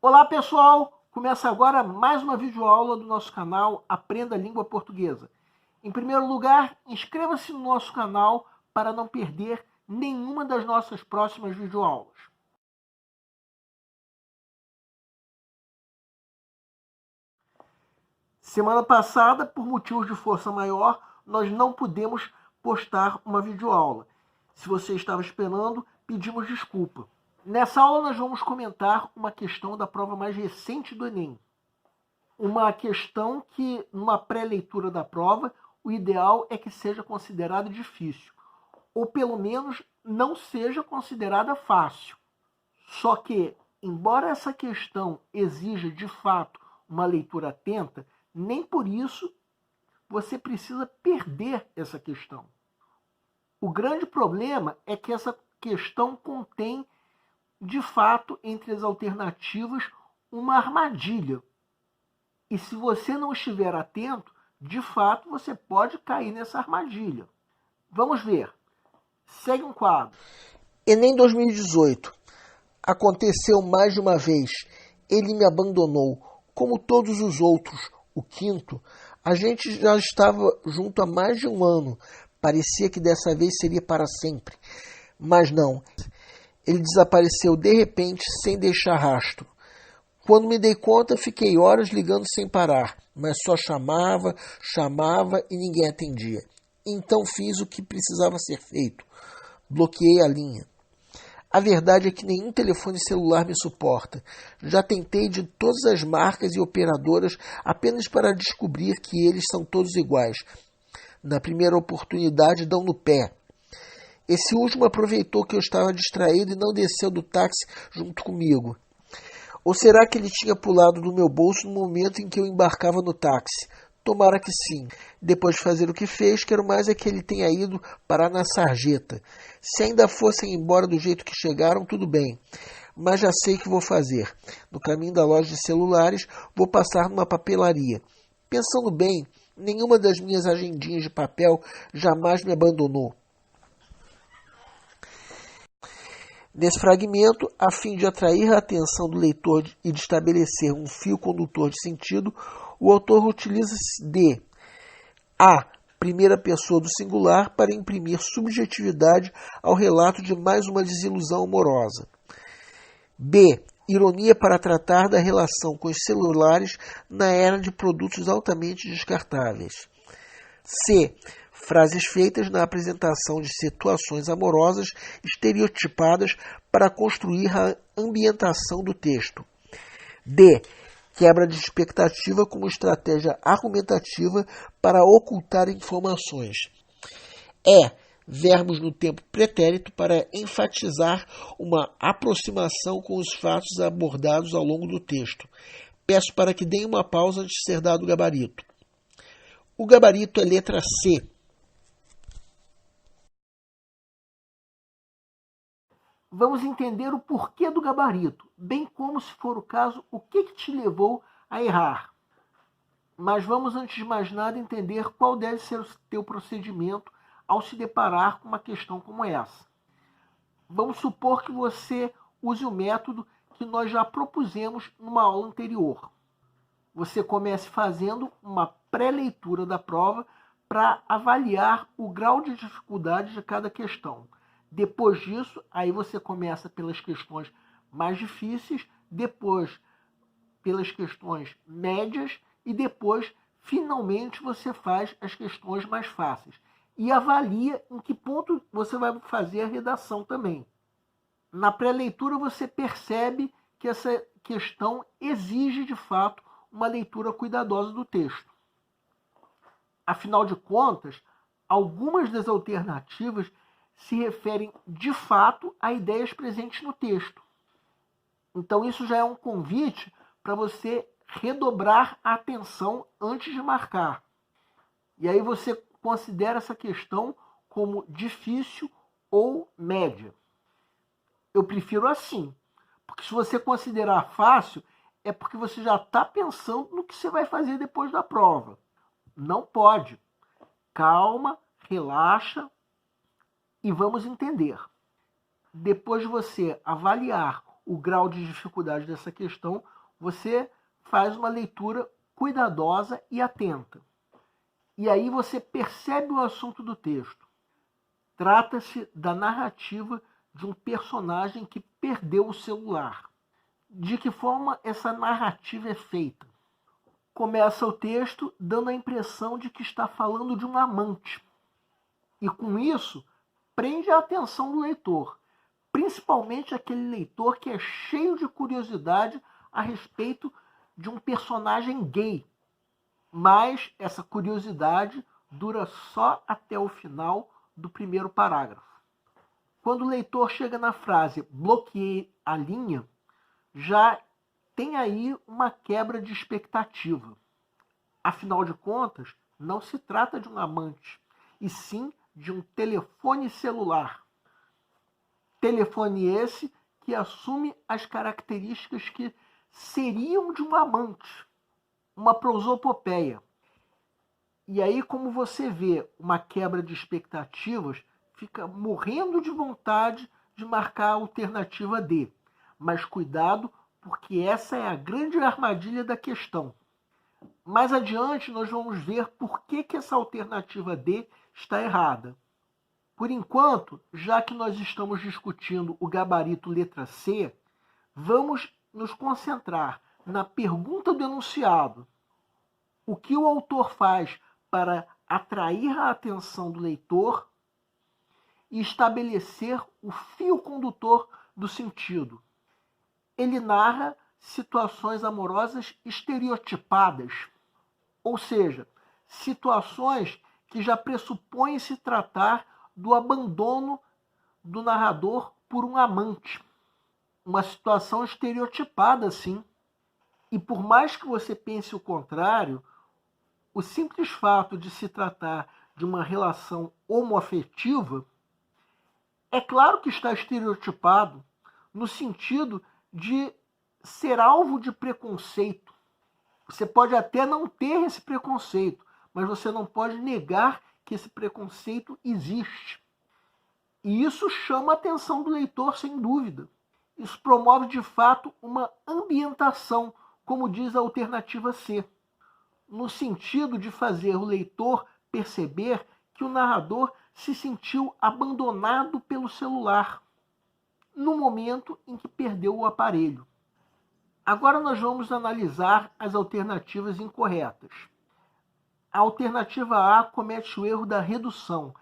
Olá pessoal, começa agora mais uma videoaula do nosso canal Aprenda a Língua Portuguesa. Em primeiro lugar, inscreva-se no nosso canal para não perder nenhuma das nossas próximas videoaulas. Semana passada, por motivos de força maior, nós não pudemos postar uma videoaula. Se você estava esperando, pedimos desculpa. Nessa aula nós vamos comentar uma questão da prova mais recente do Enem. Uma questão que, numa pré-leitura da prova, o ideal é que seja considerada difícil, ou pelo menos não seja considerada fácil. Só que, embora essa questão exija de fato uma leitura atenta, nem por isso você precisa perder essa questão. O grande problema é que essa questão contém, de fato, entre as alternativas, uma armadilha. E se você não estiver atento, de fato, você pode cair nessa armadilha. Vamos ver. Segue um quadro. Enem 2018. Aconteceu mais de uma vez. Ele me abandonou. Como todos os outros, o quinto, a gente já estava junto há mais de um ano. Parecia que dessa vez seria para sempre. Mas não. Ele desapareceu de repente, sem deixar rastro. Quando me dei conta, fiquei horas ligando sem parar, mas só chamava e ninguém atendia. Então fiz o que precisava ser feito. Bloqueei a linha. A verdade é que nenhum telefone celular me suporta. Já tentei de todas as marcas e operadoras apenas para descobrir que eles são todos iguais. Na primeira oportunidade, dão no pé. Esse último aproveitou que eu estava distraído e não desceu do táxi junto comigo. Ou será que ele tinha pulado do meu bolso no momento em que eu embarcava no táxi? Tomara que sim. Depois de fazer o que fez, quero mais é que ele tenha ido parar na sarjeta. Se ainda fossem embora do jeito que chegaram, tudo bem. Mas já sei o que vou fazer. No caminho da loja de celulares, vou passar numa papelaria. Pensando bem, nenhuma das minhas agendinhas de papel jamais me abandonou. Nesse fragmento, a fim de atrair a atenção do leitor e de estabelecer um fio condutor de sentido, o autor utiliza-se de a primeira pessoa do singular para imprimir subjetividade ao relato de mais uma desilusão amorosa. B. Ironia para tratar da relação com os celulares na era de produtos altamente descartáveis. C. Frases feitas na apresentação de situações amorosas estereotipadas para construir a ambientação do texto. D. Quebra de expectativa como estratégia argumentativa para ocultar informações. E. Verbos no tempo pretérito para enfatizar uma aproximação com os fatos abordados ao longo do texto. Peço para que deem uma pausa antes de ser dado o gabarito. O gabarito é letra C. Vamos entender o porquê do gabarito, bem como, se for o caso, o que te levou a errar. Mas vamos, antes de mais nada, entender qual deve ser o teu procedimento ao se deparar com uma questão como essa. Vamos supor que você use o método que nós já propusemos numa aula anterior. Você comece fazendo uma pré-leitura da prova para avaliar o grau de dificuldade de cada questão. Depois disso, aí você começa pelas questões mais difíceis, depois pelas questões médias e depois, finalmente, você faz as questões mais fáceis. E avalia em que ponto você vai fazer a redação também. Na pré-leitura você percebe que essa questão exige, de fato, uma leitura cuidadosa do texto. Afinal de contas, algumas das alternativas se referem, de fato, a ideias presentes no texto. Então, isso já é um convite para você redobrar a atenção antes de marcar. E aí você considera essa questão como difícil ou média. Eu prefiro assim, porque se você considerar fácil, é porque você já está pensando no que você vai fazer depois da prova. Não pode. Calma, relaxa e vamos entender. Depois de você avaliar o grau de dificuldade dessa questão, você faz uma leitura cuidadosa e atenta. E aí você percebe o assunto do texto. Trata-se da narrativa de um personagem que perdeu o celular. De que forma essa narrativa é feita? Começa o texto dando a impressão de que está falando de um amante. E com isso, prende a atenção do leitor, principalmente aquele leitor que é cheio de curiosidade a respeito de um personagem gay. Mas essa curiosidade dura só até o final do primeiro parágrafo. Quando o leitor chega na frase "bloqueei a linha", já tem aí uma quebra de expectativa. Afinal de contas, não se trata de um amante, e sim de um telefone celular. Telefone esse que assume as características que seriam de um amante, uma prosopopeia. E aí, como você vê uma quebra de expectativas, fica morrendo de vontade de marcar a alternativa D. Mas cuidado, porque essa é a grande armadilha da questão. Mais adiante, nós vamos ver por que essa alternativa D está errada. Por enquanto, já que nós estamos discutindo o gabarito letra C, vamos nos concentrar na pergunta do enunciado. O que o autor faz para atrair a atenção do leitor e estabelecer o fio condutor do sentido. Ele narra situações amorosas estereotipadas, ou seja, situações que já pressupõem se tratar do abandono do narrador por um amante. Uma situação estereotipada, sim. E por mais que você pense o contrário, o simples fato de se tratar de uma relação homoafetiva, é claro que está estereotipado, no sentido de ser alvo de preconceito. Você pode até não ter esse preconceito, mas você não pode negar que esse preconceito existe. E isso chama a atenção do leitor, sem dúvida. Isso promove, de fato, uma ambientação, como diz a alternativa C, no sentido de fazer o leitor perceber que o narrador se sentiu abandonado pelo celular no momento em que perdeu o aparelho. Agora nós vamos analisar as alternativas incorretas. A alternativa A comete o erro da redução,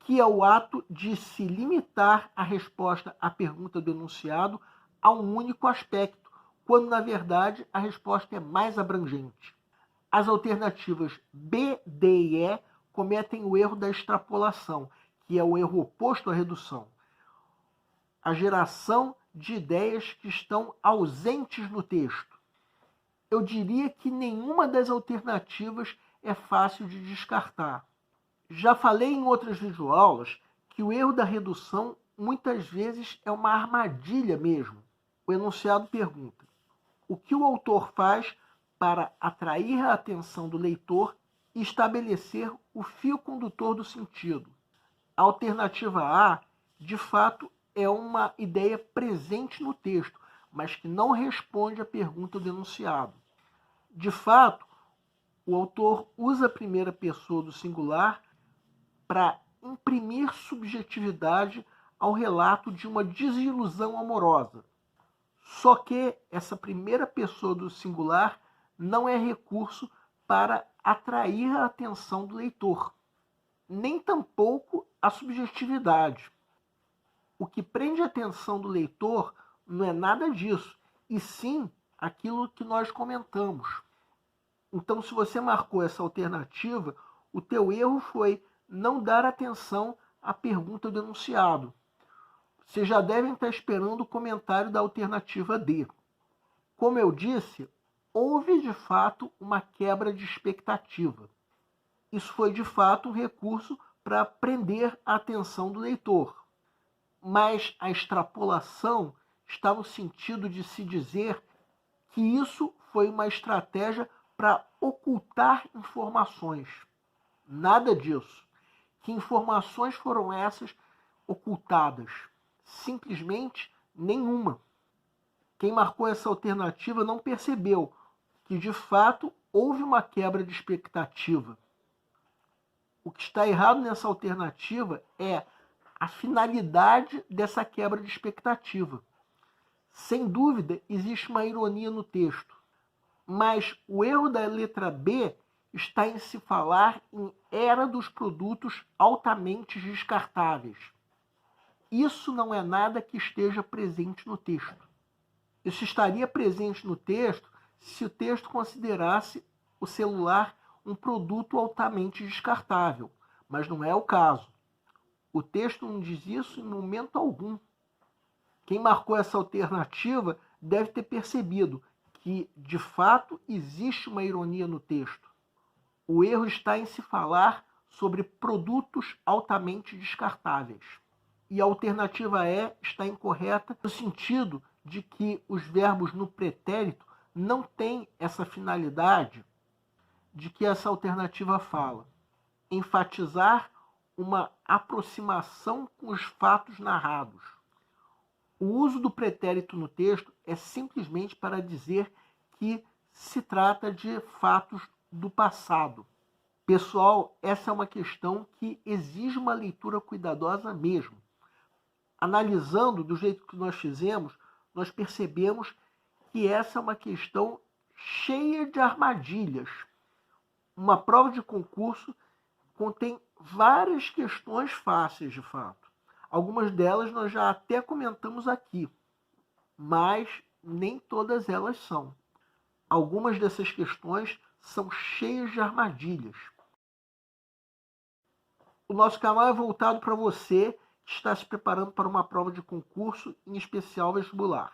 que é o ato de se limitar a resposta à pergunta do enunciado a um único aspecto, quando na verdade a resposta é mais abrangente. As alternativas B, D e E cometem o erro da extrapolação, que é o erro oposto à redução. A geração de ideias que estão ausentes no texto. Eu diria que nenhuma das alternativas é fácil de descartar. Já falei em outras videoaulas que o erro da redução muitas vezes é uma armadilha mesmo. O enunciado pergunta: o que o autor faz para atrair a atenção do leitor e estabelecer o fio condutor do sentido? A alternativa A, de fato, é uma ideia presente no texto, mas que não responde à pergunta do enunciado. De fato, o autor usa a primeira pessoa do singular para imprimir subjetividade ao relato de uma desilusão amorosa. Só que essa primeira pessoa do singular não é recurso para atrair a atenção do leitor, nem tampouco a subjetividade. O que prende a atenção do leitor não é nada disso, e sim aquilo que nós comentamos. Então, se você marcou essa alternativa, o teu erro foi não dar atenção à pergunta do enunciado. Vocês já devem estar esperando o comentário da alternativa D. Como eu disse, houve de fato uma quebra de expectativa. Isso foi de fato um recurso para prender a atenção do leitor. Mas a extrapolação está no sentido de se dizer que isso foi uma estratégia para ocultar informações. Nada disso. Que informações foram essas ocultadas? Simplesmente nenhuma. Quem marcou essa alternativa não percebeu que, de fato, houve uma quebra de expectativa. O que está errado nessa alternativa é a finalidade dessa quebra de expectativa. Sem dúvida, existe uma ironia no texto, mas o erro da letra B está em se falar em era dos produtos altamente descartáveis. Isso não é nada que esteja presente no texto. Isso estaria presente no texto se o texto considerasse o celular um produto altamente descartável, mas não é o caso. O texto não diz isso em momento algum. Quem marcou essa alternativa deve ter percebido que, de fato, existe uma ironia no texto. O erro está em se falar sobre produtos altamente descartáveis. E a alternativa E está incorreta no sentido de que os verbos no pretérito não têm essa finalidade de que essa alternativa fala. Enfatizar uma aproximação com os fatos narrados. O uso do pretérito no texto é simplesmente para dizer que se trata de fatos do passado. Pessoal, essa é uma questão que exige uma leitura cuidadosa mesmo. Analisando do jeito que nós fizemos, nós percebemos que essa é uma questão cheia de armadilhas. Uma prova de concurso contém várias questões fáceis, de fato. Algumas delas nós já até comentamos aqui, mas nem todas elas são. Algumas dessas questões são cheias de armadilhas. O nosso canal é voltado para você que está se preparando para uma prova de concurso, em especial vestibular.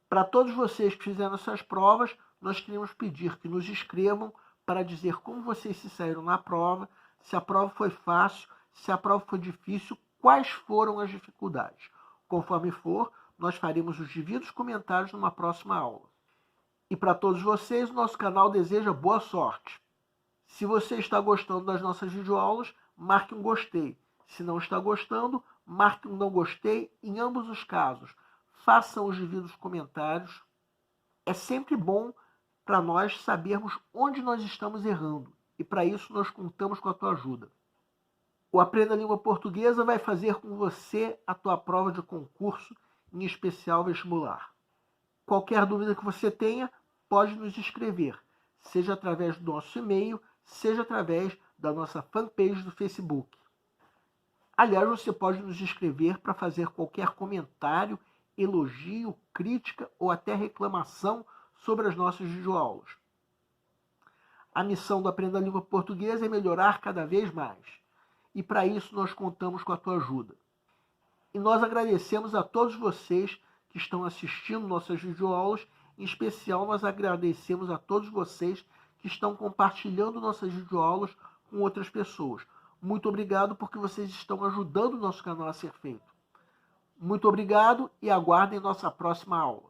Para todos vocês que fizeram essas provas, nós queremos pedir que nos escrevam para dizer como vocês se saíram na prova, se a prova foi fácil, se a prova foi difícil, quais foram as dificuldades. Conforme for, nós faremos os devidos comentários numa próxima aula. E para todos vocês, o nosso canal deseja boa sorte. Se você está gostando das nossas videoaulas, marque um gostei. Se não está gostando, marque um não gostei. Em ambos os casos, façam os devidos comentários. É sempre bom para nós sabermos onde nós estamos errando. E para isso nós contamos com a tua ajuda. O Aprenda a Língua Portuguesa vai fazer com você a tua prova de concurso, em especial vestibular. Qualquer dúvida que você tenha, pode nos escrever, seja através do nosso e-mail, seja através da nossa fanpage do Facebook. Aliás, você pode nos escrever para fazer qualquer comentário, elogio, crítica ou até reclamação sobre as nossas videoaulas. A missão do Aprenda a Língua Portuguesa é melhorar cada vez mais. E para isso nós contamos com a tua ajuda. E nós agradecemos a todos vocês que estão assistindo nossas videoaulas. Em especial, nós agradecemos a todos vocês que estão compartilhando nossas videoaulas com outras pessoas. Muito obrigado porque vocês estão ajudando o nosso canal a ser feito. Muito obrigado e aguardem nossa próxima aula.